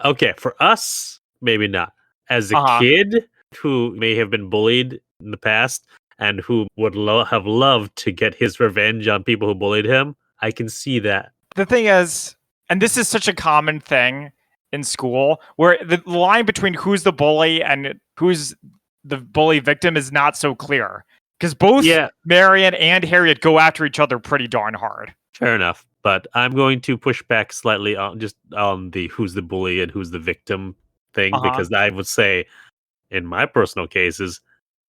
Okay, for us, maybe not. As a kid who may have been bullied in the past and who would have loved to get his revenge on people who bullied him, I can see that. The thing is, and this is such a common thing in school, where the line between who's the bully and who's the bully victim is not so clear. Because both Marianne and Harriet go after each other pretty darn hard. Fair enough. But I'm going to push back slightly on the who's the bully and who's the victim thing, because I would say, in my personal cases,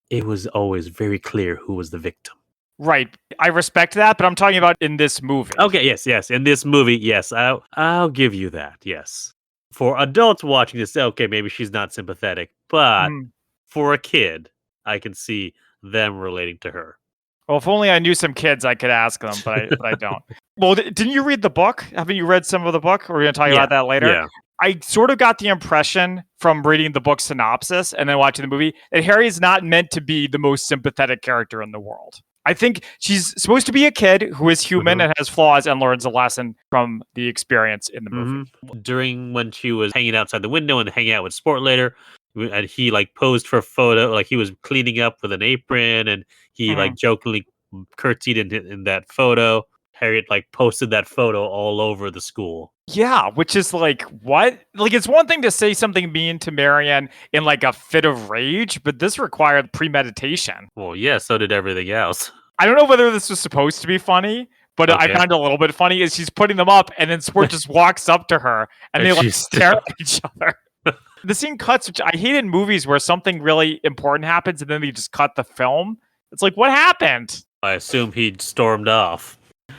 it was always very clear who was the victim. Right. I respect that, but I'm talking about in this movie. Okay, yes. In this movie, yes. I'll give you that, yes. For adults watching this, okay, maybe she's not sympathetic. But for a kid, I can see them relating to her. Well, if only I knew some kids, I could ask them, but I don't. Well, didn't you read the book? Haven't you read some of the book? We're going to talk about that later. Yeah. I sort of got the impression from reading the book synopsis and then watching the movie that Harry is not meant to be the most sympathetic character in the world. I think she's supposed to be a kid who is human and has flaws and learns a lesson from the experience in the movie. During when she was hanging outside the window and hanging out with Sport later, and he like posed for a photo, like he was cleaning up with an apron, and he like jokingly curtsied in that photo. Harriet like posted that photo all over the school. Yeah, which is like, what? Like, it's one thing to say something mean to Marianne in like a fit of rage, but this required premeditation. Well, yeah, so did everything else. I don't know whether this was supposed to be funny, but I found it a little bit funny is she's putting them up and then Sport just walks up to her and they like stare at each other. The scene cuts, which I hate in movies where something really important happens and then they just cut the film. It's like, what happened? I assume he stormed off.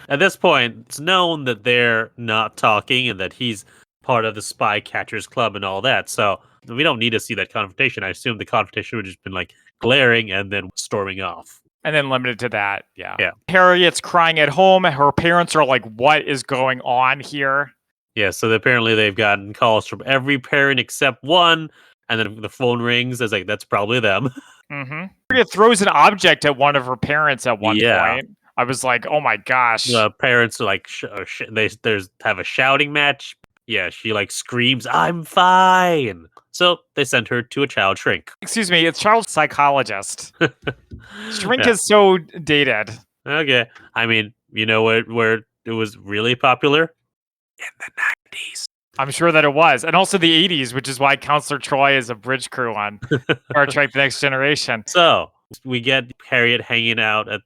At this point, it's known that they're not talking and that he's part of the Spy Catchers Club and all that. So we don't need to see that confrontation. I assume the confrontation would have just been like glaring and then storming off. And then limited to that, yeah. Harriet's crying at home. Her parents are like, what is going on here? Yeah, so apparently they've gotten calls from every parent except one. And then the phone rings. It's like, that's probably them. Harriet throws an object at one of her parents at one point. I was like, oh my gosh. The parents are like, they have a shouting match. Yeah, she like screams, I'm fine. So they sent her to a child shrink. Excuse me, it's child psychologist. Shrink is so dated. Okay. I mean, you know where it was really popular? In the 90s. I'm sure that it was. And also the 80s, which is why Counselor Troy is a bridge crew on Star Trek The Next Generation. So we get Harriet hanging out at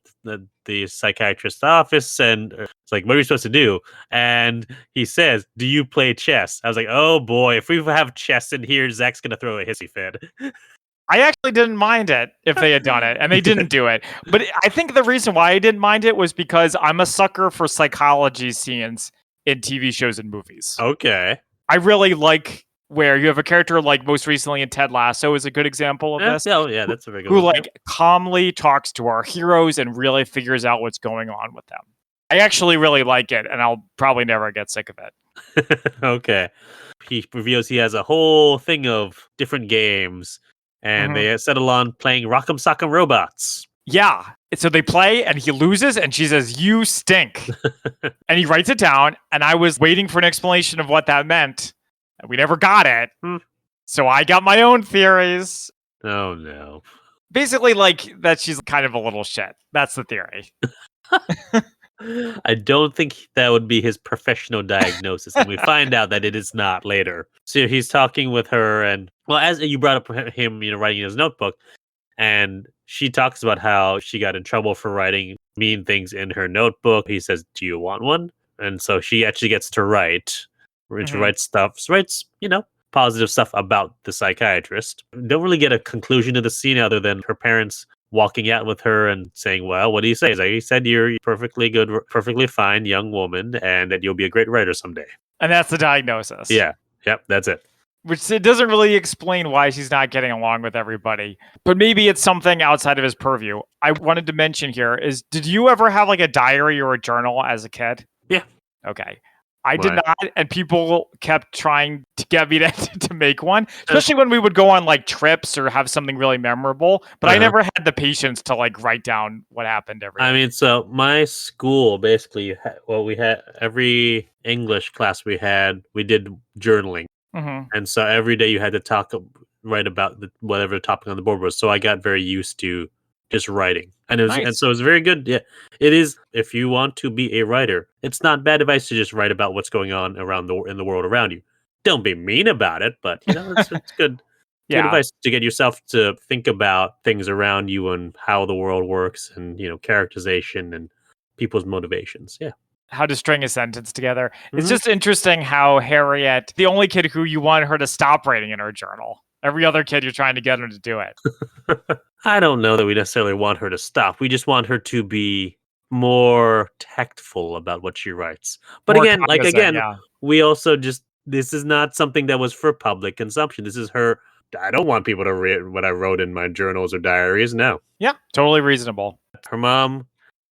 the psychiatrist's office, and it's like, what are we supposed to do? And he says, do you play chess? I was like, oh boy, if we have chess in here, Zach's going to throw a hissy fit. I actually didn't mind it if they had done it, and they didn't do it. But I think the reason why I didn't mind it was because I'm a sucker for psychology scenes in TV shows and movies. Okay. I really like where you have a character like most recently in Ted Lasso is a good example of this. Oh, yeah, that's a very good who one. like calmly talks to our heroes and really figures out what's going on with them. I actually really like it, and I'll probably never get sick of it. Okay. He reveals he has a whole thing of different games, and they settle on playing Rock'em Sock'em Robots. Yeah. So they play, and he loses, and she says, you stink. And he writes it down, and I was waiting for an explanation of what that meant. And we never got it. So I got my own theories. Oh, no. Basically, like, that she's kind of a little shit. That's the theory. I don't think that would be his professional diagnosis. And we find out that it is not later. So he's talking with her, and, well, as you brought up him, writing in his notebook, and she talks about how she got in trouble for writing mean things in her notebook. He says, do you want one? And so she actually gets to write. She writes stuff. She writes, positive stuff about the psychiatrist. Don't really get a conclusion to the scene other than her parents walking out with her and saying, well, what do you say? He's like, he said you're perfectly good, perfectly fine young woman and that you'll be a great writer someday. And that's the diagnosis. Yeah. Yep. That's it. Which it doesn't really explain why she's not getting along with everybody. But maybe it's something outside of his purview. I wanted to mention here is, did you ever have like a diary or a journal as a kid? Yeah. Okay. I did not, and people kept trying to get me to make one, especially when we would go on like trips or have something really memorable. But I never had the patience to like write down what happened every day. I mean, so my school basically, we had every English class we did journaling. And so every day you had to write about whatever the topic on the board was. So I got very used to just writing. And and so it was very good. Yeah, it is. If you want to be a writer, it's not bad advice to just write about what's going on in the world around you. Don't be mean about it, but it's good. Good advice to get yourself to think about things around you and how the world works, and characterization and people's motivations. Yeah. How to string a sentence together. It's just interesting how Harriet, the only kid who you want her to stop writing in her journal. Every other kid, you're trying to get her to do it. I don't know that we necessarily want her to stop. We just want her to be more tactful about what she writes. But More again, cognizant, we also this is not something that was for public consumption. This is her. I don't want people to read what I wrote in my journals or diaries. No. Yeah, totally reasonable. Her mom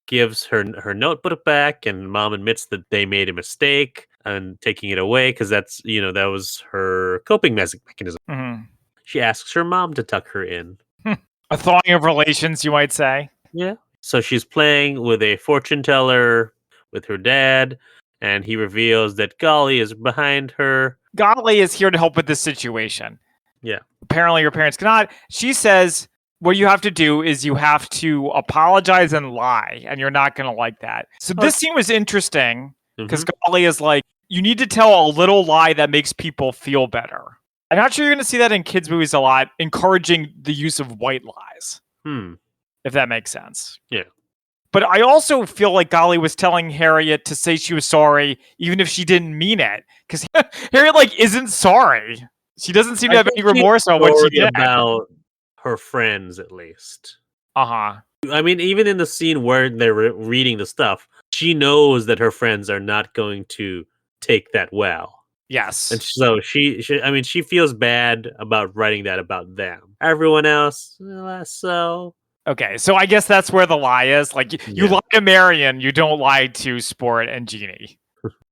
gives her notebook back, and mom admits that they made a mistake and taking it away because that's that was her coping mechanism. She asks her mom to tuck her in. A thawing of relations, you might say. Yeah. So she's playing with a fortune teller with her dad, and he reveals that Golly is behind her. Golly is here to help with this situation. Yeah. Apparently her parents cannot. She says, what you have to do is you have to apologize and lie, and you're not going to like that. So this scene was interesting because Golly is like, you need to tell a little lie that makes people feel better. I'm not sure you're going to see that in kids' movies a lot, encouraging the use of white lies. If that makes sense. Yeah. But I also feel like Golly was telling Harriet to say she was sorry, even if she didn't mean it. Because Harriet, isn't sorry. She doesn't seem to have any remorse on what she did. About her friends, at least. I mean, even in the scene where they're reading the stuff, she knows that her friends are not going to take that well. Yes. And so she feels bad about writing that about them. Everyone else, less so. Okay, so I guess that's where the lie is. You lie to Marion, you don't lie to Sport and Jeannie,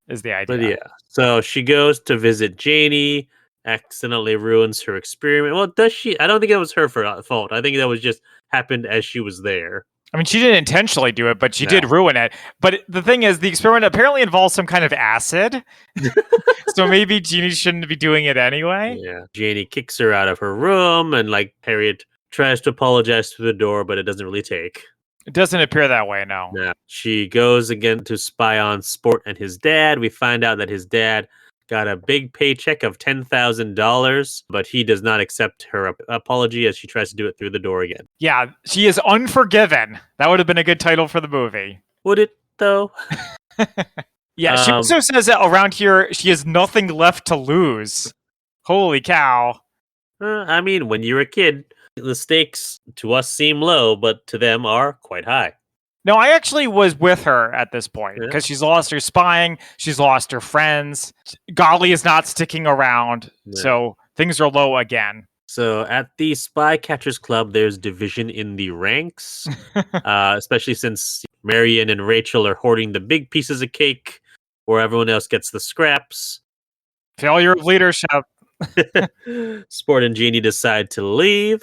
is the idea. But yeah, so she goes to visit Janie, accidentally ruins her experiment. Well, does she? I don't think it was her fault. I think that was just happened as she was there. I mean, she didn't intentionally do it, but she did ruin it. But the thing is, the experiment apparently involves some kind of acid. So maybe Jeannie shouldn't be doing it anyway. Yeah. Janie kicks her out of her room, and Harriet tries to apologize through the door, but it doesn't really take. It doesn't appear that way, no. She goes again to spy on Sport and his dad. We find out that his dad got a big paycheck of $10,000, but he does not accept her apology as she tries to do it through the door again. Yeah, she is unforgiven. That would have been a good title for the movie. Would it, though? Yeah, she also says that around here, she has nothing left to lose. Holy cow. I mean, when you're a kid, the stakes to us seem low, but to them are quite high. No, I actually was with her at this point because she's lost her spying, she's lost her friends. Golly is not sticking around, so things are low again. So at the Spy Catchers Club, there's division in the ranks, especially since Marion and Rachel are hoarding the big pieces of cake, where everyone else gets the scraps. Failure of leadership. Sport and Jeannie decide to leave.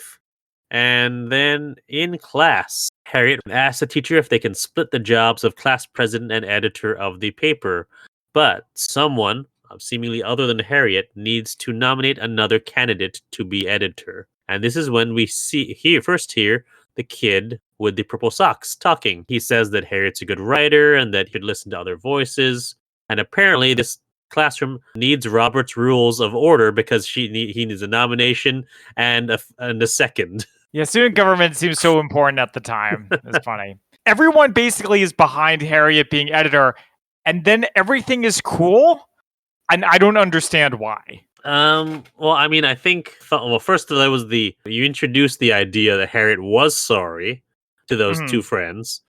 And then in class, Harriet asks the teacher if they can split the jobs of class president and editor of the paper. But someone, seemingly other than Harriet, needs to nominate another candidate to be editor. And this is when we first hear the kid with the purple socks talking. He says that Harriet's a good writer and that he'd listen to other voices. And apparently this classroom needs Robert's Rules of Order because he needs a nomination and a second. Yeah, student government seems so important at the time. It's funny. Everyone basically is behind Harriet being editor, and then everything is cool, and I don't understand why. Well, I mean, I think. Well, first there was you introduced the idea that Harriet was sorry to those Mhm, two friends,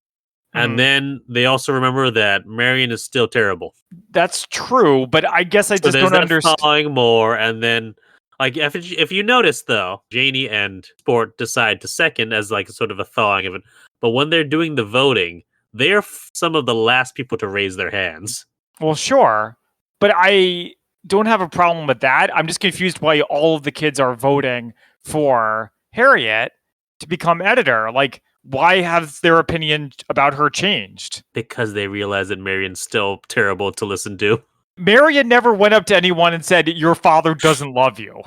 and mhm. then they also remember that Marion is still terrible. That's true, but I guess I So just there's don't that understand. thawing more, and then like if you notice though, Janie and Sport decide to second as like sort of a thawing of it. But when they're doing the voting, they're some of the last people to raise their hands. Well, sure, but I don't have a problem with that. I'm just confused why all of the kids are voting for Harriet to become editor. Like, why has their opinion about her changed? Because they realize that Marion's still terrible to listen to. Marion never went up to anyone and said, "Your father doesn't love you."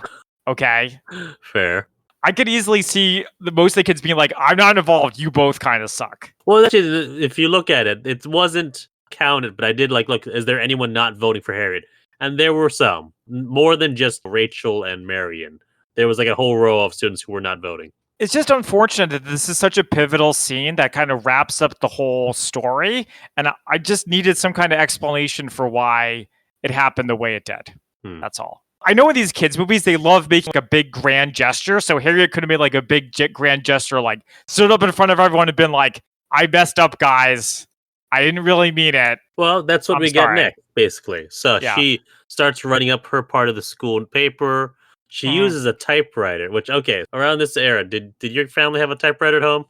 Okay. Fair. I could easily see most of the kids being like, "I'm not involved. You both kind of suck." Well, actually, if you look at it, it wasn't counted, but I did like look. Is there anyone not voting for Harriet? And there were some, more than just Rachel and Marion. There was like a whole row of students who were not voting. It's just unfortunate that this is such a pivotal scene that kind of wraps up the whole story. And I just needed some kind of explanation for why it happened the way it did. Hmm. That's all. I know in these kids' movies, they love making like a big grand gesture. So Harriet could have made like a big grand gesture, like stood up in front of everyone and been like, "I messed up, guys. I didn't really mean it. Well, that's what I'm we get sorry." next, basically. So Yeah. she starts writing up her part of the school paper. She Mhm. uses a typewriter, which okay, around this era, did your family have a typewriter at home?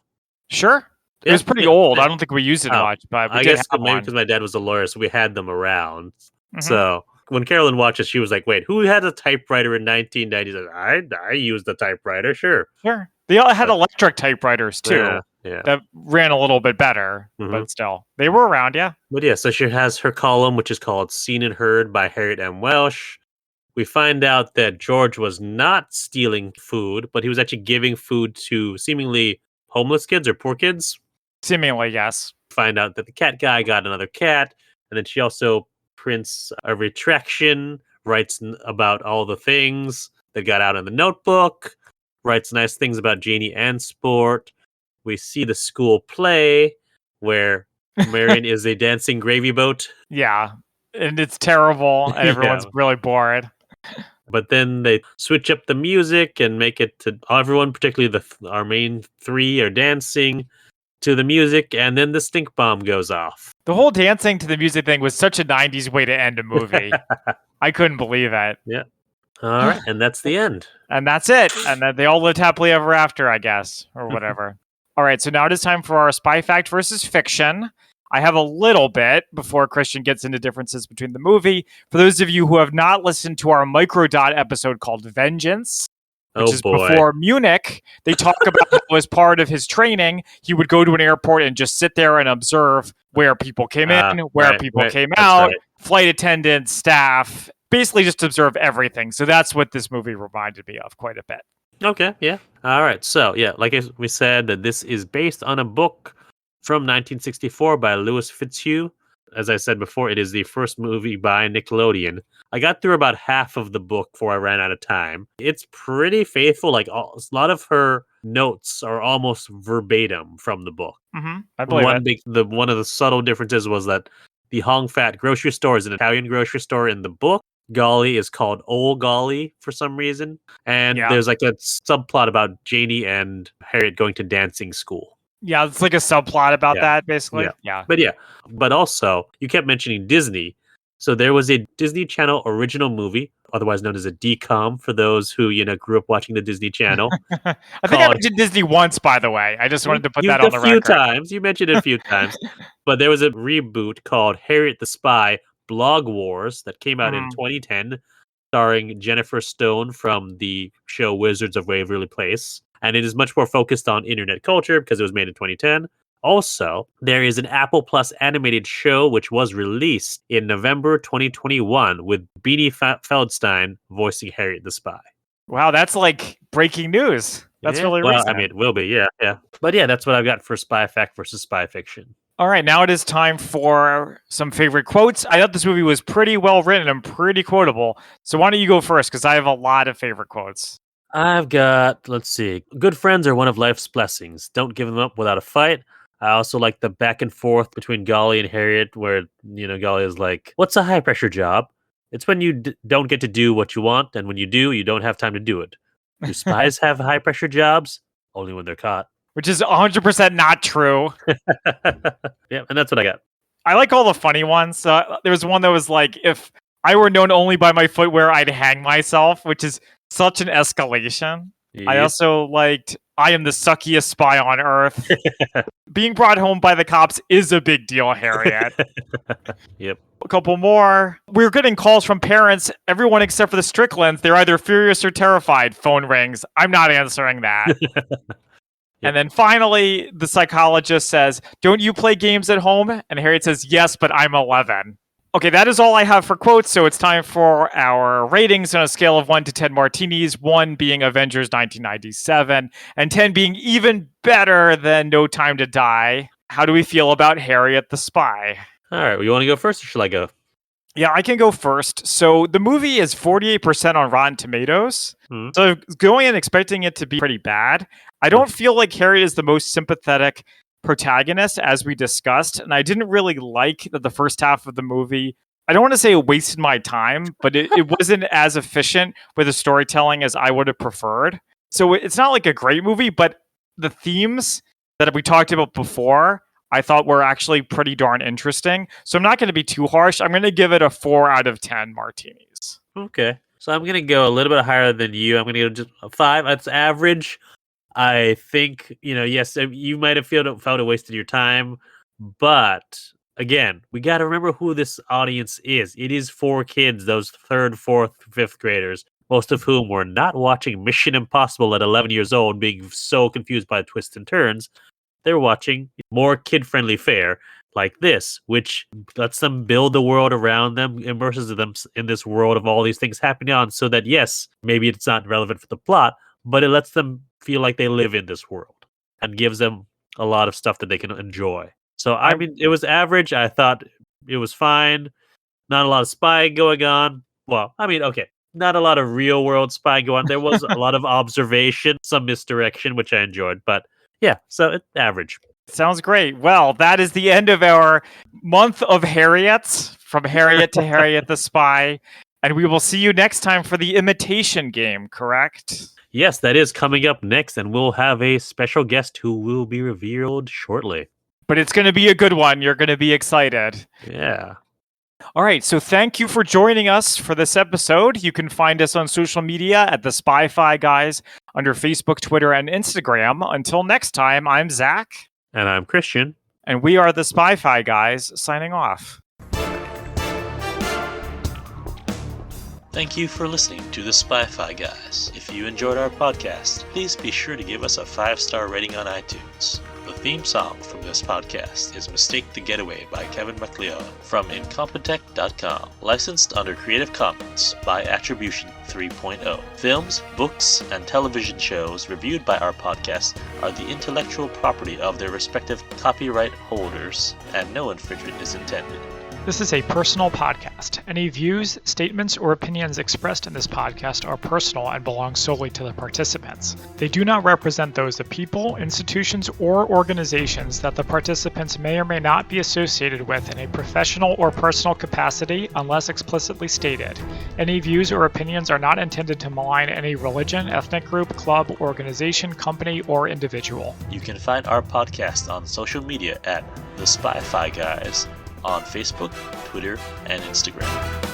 Sure. It Yeah, was pretty yeah. old. Yeah. I don't think we used it Oh, much, but we I did guess have maybe one. because my dad was a lawyer, so we had them around. Hmm. So when Carolyn watches, she was like, "Wait, who had a typewriter in 1990s?" I used a typewriter, sure. Sure. They all had But electric typewriters yeah, too yeah. that ran a little bit better, Hmm. but still, they were around. Yeah. But yeah, so she has her column, which is called "Seen and Heard" by Harriet M. Welsh. We find out that George was not stealing food, but he was actually giving food to seemingly homeless kids or poor kids. Seemingly, yes. Find out that the cat guy got another cat, and then she also prints a retraction, writes about all the things that got out in the notebook, writes nice things about Janie and Sport. We see the school play where Marion is a dancing gravy boat. Yeah. And it's terrible, and everyone's Yeah. really bored. But then they switch up the music and make it to everyone, particularly our main three, are dancing to the music, and then the stink bomb goes off. The whole dancing to the music thing was such a 90s way to end a movie. I couldn't believe it. Yeah. All right, and that's the end. And that's it. And then they all lived happily ever after, I guess, or whatever. All right, so now it is time for our spy fact versus fiction. I have a little bit before Christian gets into differences between the movie. For those of you who have not listened to our Microdot episode called Vengeance, which Oh is boy. before Munich, they talk about how as part of his training, he would go to an airport and just sit there and observe where people came in, where Right, people right. came That's out, right. flight attendants, staff, basically just observe everything. So that's what this movie reminded me of quite a bit. Okay, yeah. All right. So, yeah, like we said, that this is based on a book from 1964 by Louis Fitzhugh. As I said before, it is the first movie by Nickelodeon. I got through about half of the book before I ran out of time. It's pretty faithful. Like a lot of her notes are almost verbatim from the book. I believe it. One of the subtle differences was that the Hong Fat grocery store is an Italian grocery store in the book. Golly is called Old Golly for some reason. And Yeah. there's like a subplot about Janie and Harriet going to dancing school. Yeah, it's like a subplot about Yeah. that, basically. Yeah. Yeah. But yeah, but also you kept mentioning Disney. So there was a Disney Channel original movie, otherwise known as a DCOM for those who, grew up watching the Disney Channel, I think I called mentioned Disney once, by the way. I just wanted to put that used on a the few record. times. You mentioned it a few times. But there was a reboot called Harriet the Spy Blog Wars that came out in Mhm. 2010, starring Jennifer Stone from the show Wizards of Waverly Place. And it is much more focused on internet culture because it was made in 2010. Also, there is an Apple Plus animated show which was released in November 2021 with Beanie Feldstein voicing Harriet the Spy. Wow, that's like breaking news. That's Yeah, really well, I recent. mean, it will be, yeah, yeah. But yeah, that's what I've got for spy fact versus spy fiction. All right, now it is time for some favorite quotes. I thought this movie was pretty well written and pretty quotable. So why don't you go first? Because I have a lot of favorite quotes. I've got, let's see, good friends are one of life's blessings. Don't give them up without a fight. I also like the back and forth between Golly and Harriet, where, Golly is like, what's a high pressure job? It's when you don't get to do what you want, and when you do, you don't have time to do it. Do spies have high pressure jobs? Only when they're caught. Which is 100% not true. Yeah, and that's what I got. I like all the funny ones. There was one that was like, if I were known only by my footwear, I'd hang myself, which is such an escalation. I also liked, I am the suckiest spy on earth. Being brought home by the cops is a big deal, Harriet. Yep. A couple more. We're getting calls from parents, everyone except for the Stricklands. They're either furious or terrified. Phone rings. I'm not answering that. Yep. And then finally, the psychologist says, don't you play games at home? And Harriet says, yes, but I'm 11. Okay, that is all I have for quotes, so it's time for our ratings on a scale of 1 to 10 martinis, 1 being Avengers 1997, and 10 being even better than No Time to Die. How do we feel about Harriet the Spy? All right, well, you want to go first, or should I go? Yeah, I can go first. So the movie is 48% on Rotten Tomatoes. Hmm. So going in expecting it to be pretty bad. I don't feel like Harriet is the most sympathetic protagonist, as we discussed, and I didn't really like that the first half of the movie, I don't want to say it wasted my time, but it wasn't as efficient with the storytelling as I would have preferred. So it's not like a great movie, but the themes that we talked about before, I thought were actually pretty darn interesting. So I'm not going to be too harsh. I'm going to give it a 4 out of 10 martinis. Okay. So I'm going to go a little bit higher than you. I'm going to go just a 5. That's average. I think, yes, you might have felt it wasted your time. But again, we got to remember who this audience is. It is for kids, those 3rd, 4th, 5th graders, most of whom were not watching Mission Impossible at 11 years old, being so confused by twists and turns. They're watching more kid-friendly fare like this, which lets them build the world around them, immerses them in this world of all these things happening on, so that, yes, maybe it's not relevant for the plot, but it lets them feel like they live in this world and gives them a lot of stuff that they can enjoy. So, I mean, it was average. I thought it was fine. Not a lot of spying going on. Well, I mean, okay. Not a lot of real-world spying going on. There was a lot of observation, some misdirection, which I enjoyed, but yeah, so it's average. Sounds great. Well, that is the end of our month of Harriets, from Harriet to Harriet the Spy. And we will see you next time for the Imitation Game, correct? Yes, that is coming up next, and we'll have a special guest who will be revealed shortly. But it's going to be a good one. You're going to be excited. Yeah. All right, so thank you for joining us for this episode. You can find us on social media at the Spy-Fi Guys under Facebook, Twitter, and Instagram. Until next time, I'm Zach. And I'm Christian. And we are the Spy-Fi Guys, signing off. Thank you for listening to the Spy-Fi Guys. If you enjoyed our podcast, please be sure to give us a 5-star rating on iTunes. The theme song from this podcast is Mistake the Getaway by Kevin MacLeod from Incompetech.com. Licensed under Creative Commons by Attribution 3.0. Films, books, and television shows reviewed by our podcast are the intellectual property of their respective copyright holders, and no infringement is intended. This is a personal podcast. Any views, statements, or opinions expressed in this podcast are personal and belong solely to the participants. They do not represent those of people, institutions, or organizations that the participants may or may not be associated with in a professional or personal capacity unless explicitly stated. Any views or opinions are not intended to malign any religion, ethnic group, club, organization, company, or individual. You can find our podcast on social media at The Spy-Fi Guys on Facebook, Twitter, and Instagram.